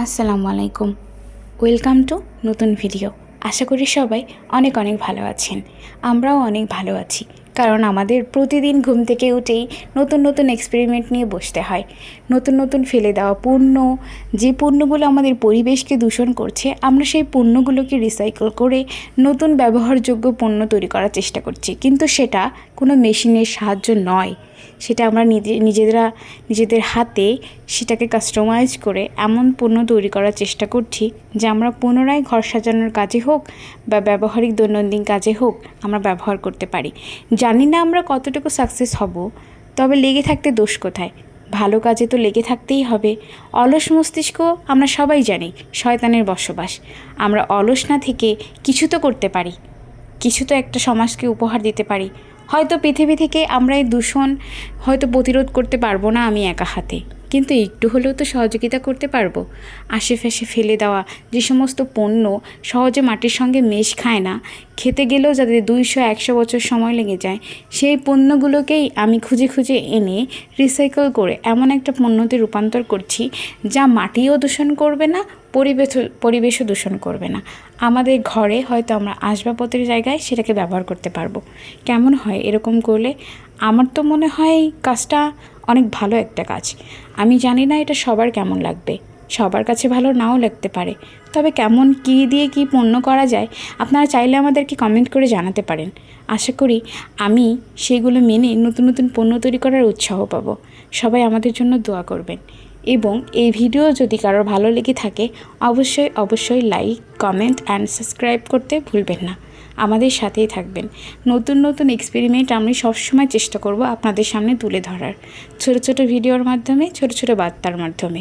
আসসালামু আলাইকুম। Welcome to নতুন ভিডিও। আশা করি সবাই অনেক অনেক ভালো আছেন। আমরাও অনেক ভালো আছি, কারণ আমাদের প্রতিদিন ঘুম থেকে উঠেই নতুন নতুন এক্সপেরিমেন্ট নিয়ে বসতে হয়। নতুন নতুন ফেলে দেওয়া পণ্য, যে পণ্যগুলো আমাদের পরিবেশকে দূষণ করছে, আমরা সেই পণ্যগুলোকে রিসাইকেল করে নতুন ব্যবহারযোগ্য পণ্য তৈরি করার চেষ্টা করছি। কিন্তু সেটা কোনো মেশিনের সাহায্য নয়, সেটা আমরা নিজেদের হাতে সেটাকে কাস্টমাইজ করে এমন পণ্য তৈরি করার চেষ্টা করছি যা আমরা পুনরায় ঘর সাজানোর কাজে হোক বা ব্যবহারিক দৈনন্দিন কাজে হোক আমরা ব্যবহার করতে পারি। জানি না আমরা কতটুকু সাকসেস হব, তবে লেগে থাকতে দোষ কোথায়? ভালো কাজে তো লেগে থাকতেই হবে। অলস মস্তিষ্ক আমরা সবাই জানি শয়তানের বসবাস। আমরা অলস না থেকে কিছু তো করতে পারি, কিছু তো একটা সমাজকে উপহার দিতে পারি। হয়তো পৃথিবী থেকে আমরা এই দূষণ হয়তো প্রতিরোধ করতে পারবো না আমি একা হাতে, কিন্তু একটু হলেও তো সহযোগিতা করতে পারবো। আশেপাশে ফেলে দেওয়া যে সমস্ত পণ্য সহজে মাটির সঙ্গে মেশ খায় না, খেতে গেলেও যাদের 200-100 বছর সময় লেগে যায়, সেই পণ্যগুলোকেই আমি খুঁজে খুঁজে এনে রিসাইকেল করে এমন একটা পণ্যতে রূপান্তর করছি যা মাটিও দূষণ করবে না, পরিবেশও দূষণ করবে না। আমাদের ঘরে হয়তো আমরা আসবাবপত্রের জায়গায় সেটাকে ব্যবহার করতে পারবো। কেমন হয় এরকম করলে? আমার তো মনে হয় কাজটা অনেক ভালো একটা কাজ। আমি জানি না এটা সবার কেমন লাগবে, সবার কাছে ভালো নাও লাগতে পারে। তবে কেমন কী দিয়ে কী পণ্য করা যায় আপনারা চাইলে আমাদেরকে কমেন্ট করে জানাতে পারেন। আশা করি আমি সেগুলো মেনে নতুন নতুন পণ্য তৈরি করার উৎসাহ পাবো। সবাই আমাদের জন্য দোয়া করবেন, এবং এই ভিডিও যদি কারোর ভালো লেগে থাকে অবশ্যই লাইক, কমেন্ট অ্যান্ড সাবস্ক্রাইব করতে ভুলবেন না। আমাদের সাথেই থাকবেন। নতুন নতুন এক্সপেরিমেন্ট আমি সবসময় চেষ্টা করব আপনাদের সামনে তুলে ধরার, ছোট ছোট ভিডিওর মাধ্যমে, ছোট ছোট বার্তার মাধ্যমে।